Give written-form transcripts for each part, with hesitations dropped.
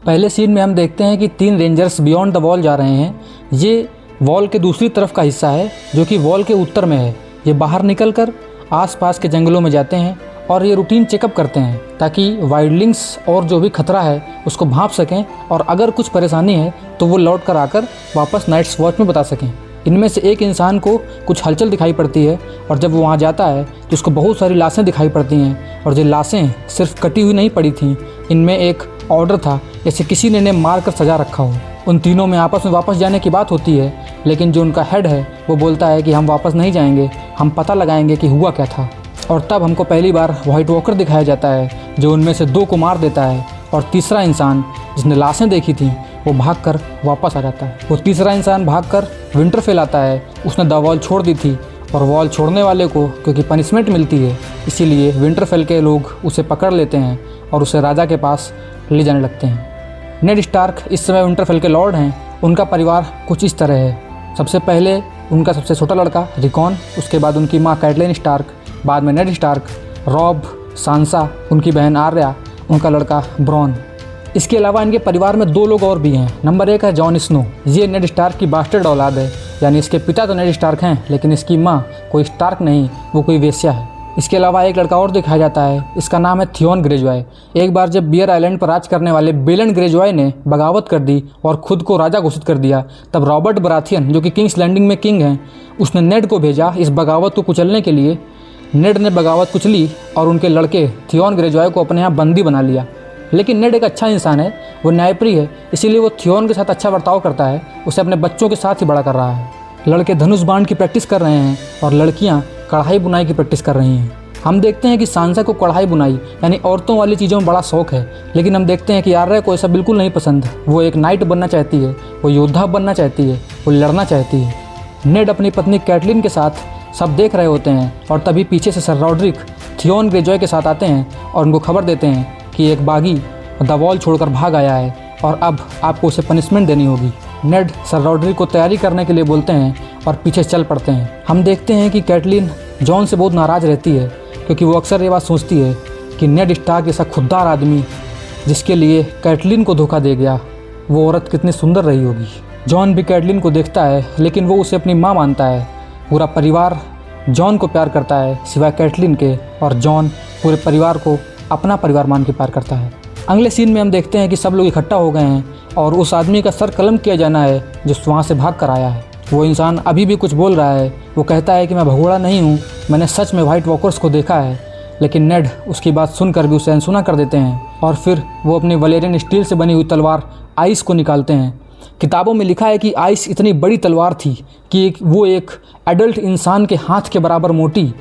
पहले सीन में हम देखते हैं कि 3 रेंजर्स बियॉन्ड द वॉल जा रहे हैं। ये वॉल के दूसरी तरफ का हिस्सा है जो कि वॉल के उत्तर में है। ये बाहर निकलकर आसपास के जंगलों में जाते हैं और ये रूटीन चेकअप करते हैं ताकि वाइल्डलिंग्स और जो भी खतरा है उसको भांप सकें और अगर कुछ परेशानी है तो वो लौट कर आकर वापस नाइट्स वॉच में बता सकें। इनमें से एक इंसान को कुछ हलचल दिखाई पड़ती है और जब वो वहाँ जाता है तो उसको बहुत सारी लाशें दिखाई पड़ती हैं और ये लाशें सिर्फ कटी हुई नहीं पड़ी थीं, इनमें एक ऑर्डर था जैसे किसी ने इन्हें मार कर सजा रखा हो। उन तीनों में आपस में वापस जाने की बात होती है, लेकिन जो उनका हेड है वो बोलता है कि हम वापस नहीं जाएंगे, हम पता लगाएंगे कि हुआ क्या था। और तब हमको पहली बार व्हाइट वॉकर दिखाया जाता है जो उनमें से 2 को मार देता है और तीसरा इंसान जिसने लाशें देखी थी वो भागकर वापस आ जाता है। वो तीसरा इंसान भागकर विंटरफेल आता है। उसने द वॉल छोड़ दी थी और वॉल छोड़ने वाले को क्योंकि पनिशमेंट मिलती है इसीलिए विंटरफेल के लोग उसे पकड़ लेते हैं और उसे राजा के पास ले जाने लगते हैं। नेड स्टार्क इस समय विंटरफेल के लॉर्ड हैं। उनका परिवार कुछ इस तरह है। सबसे पहले उनका सबसे छोटा लड़का रिकॉन, उसके बाद उनकी माँ कैटलिन स्टार्क, बाद में नेड स्टार्क, रॉब, सांसा, उनकी बहन आर्या, उनका लड़का ब्रॉन। इसके अलावा इनके परिवार में 2 लोग और भी हैं। नंबर 1 है जॉन स्नो। ये नेड स्टार्क की बास्टर्ड औलाद है, यानी इसके पिता तो नेड स्टार्क हैं लेकिन इसकी माँ कोई स्टार्क नहीं, वो कोई वेश्या है। इसके अलावा एक लड़का और दिखाया जाता है, इसका नाम है थियोन ग्रेजॉय। एक बार जब बियर आइलैंड पर राज करने वाले बेलन ग्रेजॉय ने बगावत कर दी और खुद को राजा घोषित कर दिया, तब रॉबर्ट बराथियन जो कि किंग्स लैंडिंग में किंग हैं, उसने नेड को भेजा इस बगावत को कुचलने के लिए। नेड ने बगावत कुचली और उनके लड़के थियोन ग्रेजॉय को अपने यहाँ बंदी बना लिया। लेकिन नेड एक अच्छा इंसान है, वो न्यायप्रिय है, इसीलिए वो थियोन के साथ अच्छा बर्ताव करता है, उसे अपने बच्चों के साथ ही बड़ा कर रहा है। लड़के धनुष बाण की प्रैक्टिस कर रहे हैं और लड़कियां कढ़ाई बुनाई की प्रैक्टिस कर रही हैं। हम देखते हैं कि सांसा को कढ़ाई बुनाई यानी औरतों वाली चीज़ों में बड़ा शौक है, लेकिन हम देखते हैं कि आर्या को ऐसा बिल्कुल नहीं पसंद। वो एक नाइट बनना चाहती है, वो योद्धा बनना चाहती है, वो लड़ना चाहती है। नेड अपनी पत्नी कैटलिन के साथ सब देख रहे होते हैं और तभी पीछे से सर रॉड्रिक थियोन ग्रेजॉय के साथ आते हैं और उनको खबर देते हैं कि एक बागी द वॉल छोड़कर भाग आया है और अब आपको उसे पनिशमेंट देनी होगी। नेड सर रॉड्रिक को तैयारी करने के लिए बोलते हैं और पीछे चल पड़ते हैं। हम देखते हैं कि कैटलिन जॉन से बहुत नाराज़ रहती है क्योंकि वो अक्सर ये बात सोचती है कि नेड स्टार्क जैसा खुददार आदमी जिसके लिए कैटलिन को धोखा दे गया, वो औरत कितनी सुंदर रही होगी। जॉन भी कैटलिन को देखता है लेकिन वो उसे अपनी माँ मानता है। पूरा परिवार जॉन को प्यार करता है सिवाय कैटलिन के, और जॉन पूरे परिवार को अपना परिवार मान के प्यार करता है। अगले सीन में हम देखते हैं कि सब लोग इकट्ठा हो गए हैं और उस आदमी का सर कलम किया जाना है जो वहाँ से भाग कर आया है। वो इंसान अभी भी कुछ बोल रहा है। वो कहता है कि मैं भगोड़ा नहीं हूँ, मैंने सच में व्हाइट वॉकर्स को देखा है। लेकिन नेड उसकी बात सुनकर भी उसे अनसुना कर देते हैं और फिर वो अपनी वलेरियन स्टील से बनी हुई तलवार आइस को निकालते हैं। किताबों में लिखा है कि आइस इतनी बड़ी तलवार थी कि वो एक एडल्ट इंसान के हाथ के बराबर मोटी,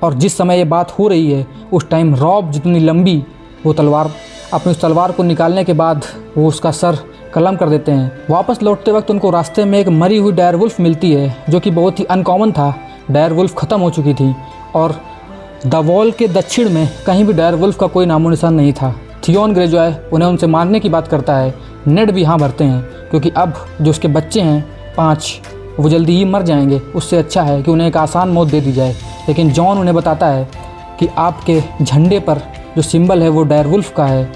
और जिस समय ये बात हो रही है उस टाइम रॉब जितनी लंबी वो तलवार। अपनी उस तलवार को निकालने के बाद वो उसका सर कलम कर देते हैं। वापस लौटते वक्त उनको रास्ते में एक मरी हुई डायरवुल्फ मिलती है जो कि बहुत ही अनकॉमन था। डायरवुल्फ ख़त्म हो चुकी थी और द वॉल के दक्षिण में कहीं भी डायरवुल्फ का कोई नामो निशान नहीं था। थियोन ग्रेजॉय उन्हें उनसे मारने की बात करता है। नेड भी हाँ भरते हैं क्योंकि अब जो उसके बच्चे हैं 5 वो जल्दी ही मर जाएंगे, उससे अच्छा है कि उन्हें एक आसान मौत दे दी जाए। लेकिन जॉन उन्हें बताता है कि आपके झंडे पर जो सिंबल है वो डायरवुल्फ का है,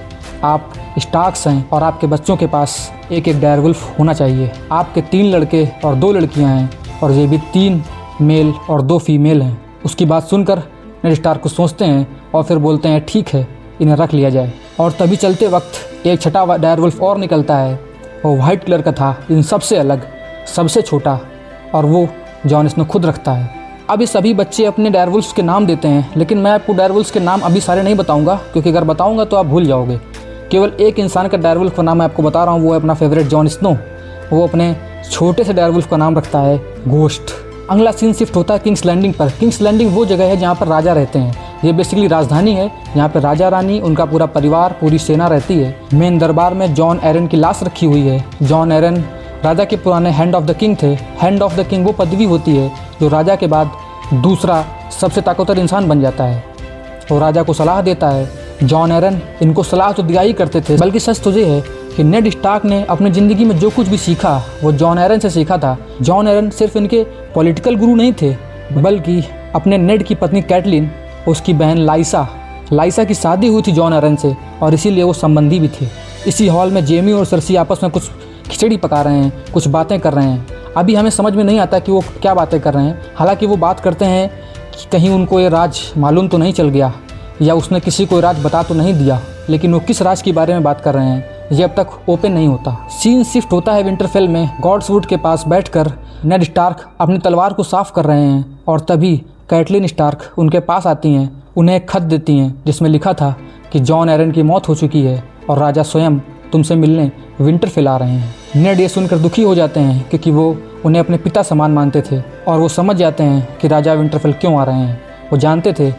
आप स्टार्क्स हैं और आपके बच्चों के पास एक एक डायरवुल्फ होना चाहिए। आपके 3 लड़के और 2 लड़कियां हैं और ये भी 3 मेल और 2 फीमेल हैं। उसकी बात सुनकर नेड स्टार्क को सोचते हैं और फिर बोलते हैं ठीक है, इन्हें रख लिया जाए। और तभी चलते वक्त एक छठा डायरवुल्फ और निकलता है। वो वाइट कलर का था, इन सबसे अलग, सबसे छोटा, और वो जॉन स्नो खुद रखता है। अब ये सभी बच्चे अपने डायरवुल्फ्स के नाम देते हैं, लेकिन मैं आपको डायरवुल्फ्स के नाम अभी सारे नहीं बताऊंगा क्योंकि अगर बताऊंगा तो आप भूल जाओगे। केवल एक इंसान का डायरवुल्फ का नाम मैं आपको बता रहा हूँ, वो है अपना फेवरेट जॉन स्नो। वो अपने छोटे से डायरवुल्फ का नाम रखता है घोस्ट। अगला सीन शिफ्ट होता है किंग्स लैंडिंग पर। किंग्स लैंडिंग वो जगह है जहाँ पर राजा रहते हैं। ये बेसिकली राजधानी है जहाँ पर राजा रानी, उनका पूरा परिवार, पूरी सेना रहती है। मेन दरबार में जॉन एरन की लाश रखी हुई है। जॉन एरन राजा के पुराने हैंड ऑफ द किंग थे। हैंड ऑफ द किंग वो पदवी होती है जो राजा के बाद दूसरा सबसे ताकतवर इंसान बन जाता है और राजा को सलाह देता है। जॉन एरन इनको सलाह तो दिया ही करते थे, बल्कि सच तो ये है कि नेड स्टार्क ने अपनी ज़िंदगी में जो कुछ भी सीखा वो जॉन एरन से सीखा था। जॉन एरन सिर्फ इनके पॉलिटिकल गुरु नहीं थे, बल्कि अपने नेड की पत्नी कैटलिन, उसकी बहन लाइसा की शादी हुई थी जॉन एरन से और इसीलिए वो संबंधी भी थे। इसी हॉल में जेमी और सरसी आपस में कुछ खिचड़ी पका रहे हैं, कुछ बातें कर रहे हैं। अभी हमें समझ में नहीं आता कि वो क्या बातें कर रहे हैं। हालांकि वो बात करते हैं कि कहीं उनको ये राज मालूम तो नहीं चल गया या उसने किसी को राज बता तो नहीं दिया, लेकिन वो किस राज के बारे में बात कर रहे हैं ये अब तक ओपन नहीं होता। सीन शिफ्ट होता है विंटरफेल में। गॉड्सवुड के पास बैठकर नेड स्टार्क अपनी तलवार को साफ कर रहे हैं और तभी कैटलिन स्टार्क उनके पास आती हैं। उन्हें एक खत देती हैं जिसमें लिखा था कि जॉन एरन की मौत हो चुकी है और राजा स्वयं तुमसे मिलने विंटरफेल आ रहे हैं। नेड ये सुनकर दुखी हो जाते हैं क्योंकि वो उन्हें अपने पिता समान मानते थे और वो समझ जाते हैं कि राजा विंटरफेल क्यों आ रहे हैं। वो जानते थे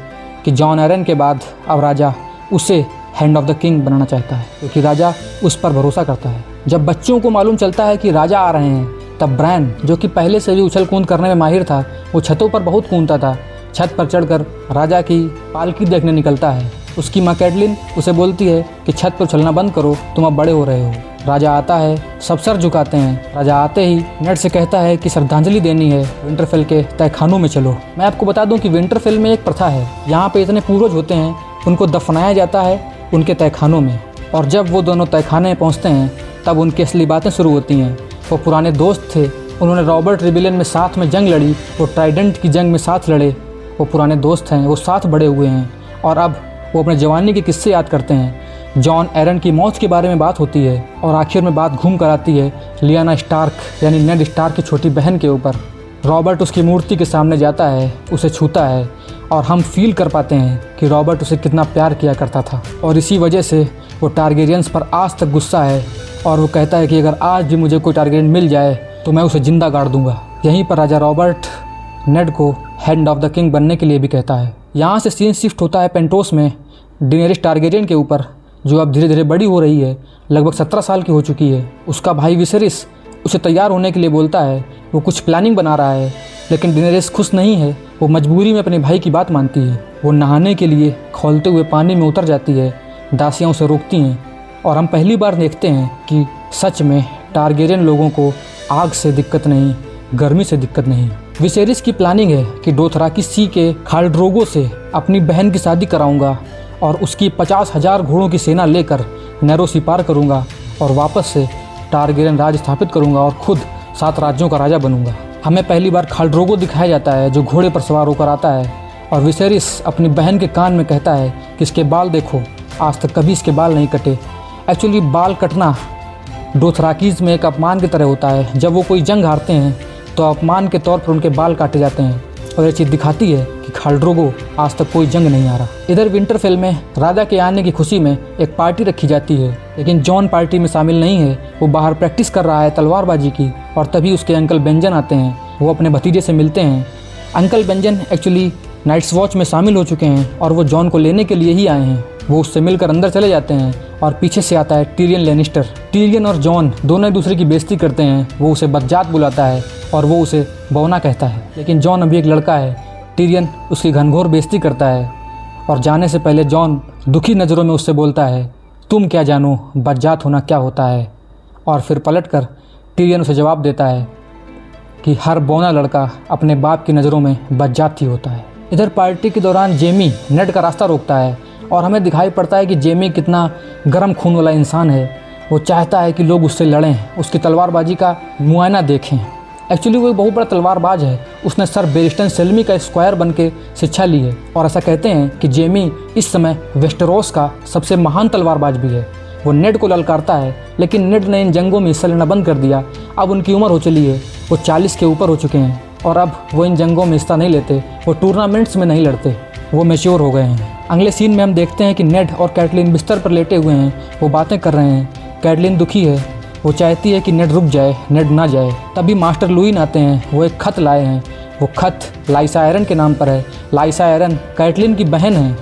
कि जॉन एरन के बाद अब राजा उसे हैंड ऑफ द किंग बनाना चाहता है क्योंकि राजा उस पर भरोसा करता है। जब बच्चों को मालूम चलता है कि राजा आ रहे हैं तब ब्रैन, जो कि पहले से भी उछल कूद करने में माहिर था, वो छतों पर बहुत कूदता था। छत पर चढ़कर राजा की पालकी देखने निकलता है। उसकी माँ कैटलिन उसे बोलती है कि छत पर उछलना बंद करो, तुम अब बड़े हो रहे हो। राजा आता है, सब सर झुकाते हैं। राजा आते ही नेड से कहता है कि श्रद्धांजलि देनी है, विंटरफेल के तहखानों में चलो। मैं आपको बता दूं कि विंटरफेल में एक प्रथा है, यहाँ पे इतने पूर्वज होते हैं उनको दफनाया जाता है उनके तहखानों में। और जब वो दोनों तहखाने में पहुँचते हैं तब उनकी असली बातें शुरू होती हैं। वो पुराने दोस्त थे, उन्होंने रॉबर्ट रिबेलियन में साथ में जंग लड़ी, वो ट्राइडेंट की जंग में साथ लड़े। वो पुराने दोस्त हैं, वो साथ बड़े हुए हैं और अब वो अपने जवानी के किस्से याद करते हैं। जॉन एरन की मौत के बारे में बात होती है और आखिर में बात घूम कर आती है लियाना स्टार्क यानी नेड स्टार्क की छोटी बहन के ऊपर। रॉबर्ट उसकी मूर्ति के सामने जाता है, उसे छूता है और हम फील कर पाते हैं कि रॉबर्ट उसे कितना प्यार किया करता था और इसी वजह से वो टारगेरियंस पर आज तक गुस्सा है और वो कहता है कि अगर आज भी मुझे कोई टारगेरियन मिल जाए तो मैं उसे जिंदा गाड़ दूंगा। यहीं पर राजा रॉबर्ट नेड को हैंड ऑफ द किंग बनने के लिए भी कहता है। यहाँ से सीन शिफ्ट होता है पेंटोस में डेनेरिस टारगेरियन के ऊपर, जो अब धीरे धीरे बड़ी हो रही है, लगभग 17 साल की हो चुकी है। उसका भाई विसेरिस उसे तैयार होने के लिए बोलता है, वो कुछ प्लानिंग बना रहा है, लेकिन डेनेरिस खुश नहीं है। वो मजबूरी में अपने भाई की बात मानती है। वो नहाने के लिए खौलते हुए पानी में उतर जाती है, दासियाँ उसे रोकती हैं और हम पहली बार देखते हैं कि सच में टारगेरियन लोगों को आग से दिक्कत नहीं, गर्मी से दिक्कत नहीं। विसेरिस की प्लानिंग है कि डोथराकी सी के खाल ड्रोगो से अपनी बहन की शादी कराऊंगा और उसकी 50,000 घोड़ों की सेना लेकर नैरोसी पार करूंगा और वापस से टारगेरियन राज स्थापित करूंगा और खुद 7 राज्यों का राजा बनूंगा। हमें पहली बार खाल ड्रोगो दिखाया जाता है जो घोड़े पर सवार होकर आता है और विसेरिस अपनी बहन के कान में कहता है कि इसके बाल देखो, आज तक कभी इसके बाल नहीं कटे। एक्चुअली बाल कटना डोथराकीज़ में एक अपमान की तरह होता है। जब वो कोई जंग हारते हैं तो अपमान के तौर पर उनके बाल काटे जाते हैं और ये चीज़ दिखाती है कि खाल ड्रोगो आज तक कोई जंग नहीं हारा। इधर विंटरफेल में राजा के आने की खुशी में एक पार्टी रखी जाती है, लेकिन जॉन पार्टी में शामिल नहीं है। वो बाहर प्रैक्टिस कर रहा है तलवारबाजी की और तभी उसके अंकल बेंजन आते हैं। वो अपने भतीजे से मिलते हैं। अंकल बेंजन एक्चुअली नाइट्स वॉच में शामिल हो चुके हैं और वो जॉन को लेने के लिए ही आए हैं। वो उससे मिलकर अंदर चले जाते हैं और पीछे से आता है टिरियन लैनिस्टर। टिरियन और जॉन दोनों एक दूसरे की बेइज्जती करते हैं। वो उसे बदजात बुलाता है और वो उसे बौना कहता है, लेकिन जॉन अभी एक लड़का है। टिरियन उसकी घनघोर बेइज्जती करता है और जाने से पहले जॉन दुखी नज़रों में उससे बोलता है, तुम क्या जानो बदजात होना क्या होता है। और फिर पलटकर टिरियन उसे जवाब देता है कि हर बौना लड़का अपने बाप की नज़रों में बदजात ही होता है। इधर पार्टी के दौरान जेमी नेड का रास्ता रोकता है और हमें दिखाई पड़ता है कि जेमी कितना गर्म खून वाला इंसान है। वो चाहता है कि लोग उससे लड़ें, उसकी तलवारबाजी का मुआयना देखें। एक्चुअली वो एक बहुत बड़ा तलवारबाज है। उसने सर बेरिस्टन सेल्मी का स्क्वायर बन के शिक्षा ली है और ऐसा कहते हैं कि जेमी इस समय वेस्टरोस का सबसे महान तलवारबाज भी है। वो नेड को ललकारता है, लेकिन नेड ने इन जंगों में हिस्सा लेना बंद कर दिया। अब उनकी उम्र हो चली है, वो 40 के ऊपर हो चुके हैं और अब वो इन जंगों में हिस्सा नहीं लेते, वो टूर्नामेंट्स में नहीं लड़ते, वो मैच्योर हो गए हैं। अगले सीन में हम देखते हैं कि नेड और कैटलिन बिस्तर पर लेटे हुए हैं, वो बातें कर रहे हैं। कैटलिन दुखी है, वो चाहती है कि नेड रुक जाए, नेड ना जाए। तभी मास्टर लुईन आते हैं, वो एक खत लाए हैं। वो खत लाइसा एरन के नाम पर है। लाइसा एरन कैटलिन की बहन है,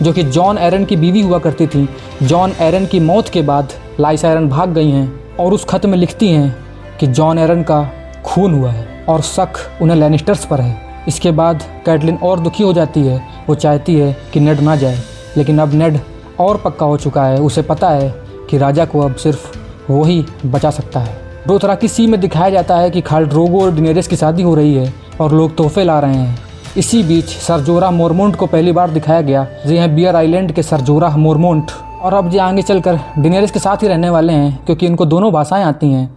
जो कि जॉन एरन की बीवी हुआ करती थी। जॉन एरन की मौत के बाद लाइसा एरन भाग गई हैं और उस खत में लिखती हैं कि जॉन एरन का खून हुआ है और शक उन्हें लैनिस्टर्स पर है। इसके बाद कैटलिन और दुखी हो जाती है। वो चाहती है कि नेड ना जाए, लेकिन अब नेड और पक्का हो चुका है। उसे पता है कि राजा को अब सिर्फ वो ही बचा सकता है। डोथराकी सी में दिखाया जाता है कि खाल ड्रोगो और डेनेरिस की शादी हो रही है और लोग तोहफे ला रहे हैं। इसी बीच सर जोराह मोरमोंट को पहली बार दिखाया गया। ये हैं बियर आइलैंड के सर जोराह मोरमोंट और अब ये आगे चलकर डेनेरिस के साथ ही रहने वाले हैं, क्योंकि इनको दोनों भाषाएं आती हैं,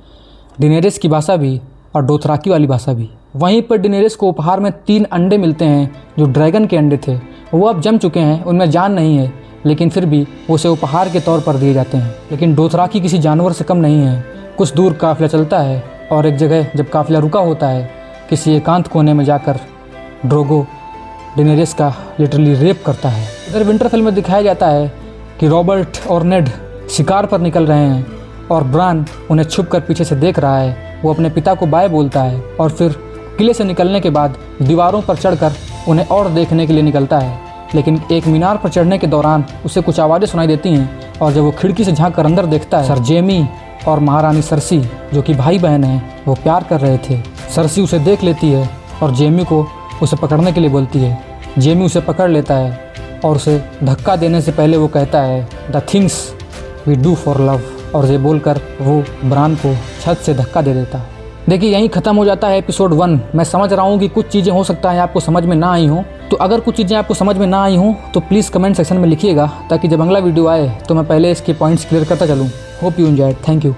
डेनेरिस की भाषा भी और डोथराकी वाली भाषा भी। वहीं पर डेनेरिस को उपहार में 3 अंडे मिलते हैं जो ड्रैगन के अंडे थे। वो अब जम चुके हैं, उनमें जान नहीं है, लेकिन फिर भी उसे उपहार के तौर पर दिए जाते हैं। लेकिन डोथराकी किसी जानवर से कम नहीं है। कुछ दूर काफिला चलता है और एक जगह जब काफिला रुका होता है, किसी एकांत कोने में जाकर ड्रोगो डेनेरिस का लिटरली रेप करता है। इधर विंटरफेल में दिखाया जाता है कि रॉबर्ट और नेड शिकार पर निकल रहे हैं और ब्रान उन्हें छुपकर पीछे से देख रहा है। वो अपने पिता को बाय बोलता है और फिर किले से निकलने के बाद दीवारों पर चढ़कर उन्हें और देखने के लिए निकलता है। लेकिन एक मीनार पर चढ़ने के दौरान उसे कुछ आवाज़ें सुनाई देती हैं और जब वो खिड़की से झांक कर अंदर देखता है, सर जेमी और महारानी सरसी जो कि भाई बहन हैं, वो प्यार कर रहे थे। सरसी उसे देख लेती है और जेमी को उसे पकड़ने के लिए बोलती है। जेमी उसे पकड़ लेता है और उसे धक्का देने से पहले वो कहता है, the things we do for love, और ये बोलकर वो ब्रान को छत से धक्का दे देता है। देखिए यहीं ख़त्म हो जाता है एपिसोड 1। मैं समझ रहा हूँ कि कुछ चीज़ें हो सकता है आपको समझ में ना आई हों, तो अगर कुछ चीज़ें आपको समझ में ना आई हों तो प्लीज़ कमेंट सेक्शन में लिखिएगा, ताकि जब अगला वीडियो आए तो मैं पहले इसके पॉइंट्स क्लियर करता चलूँ। Hope you enjoyed. Thank you.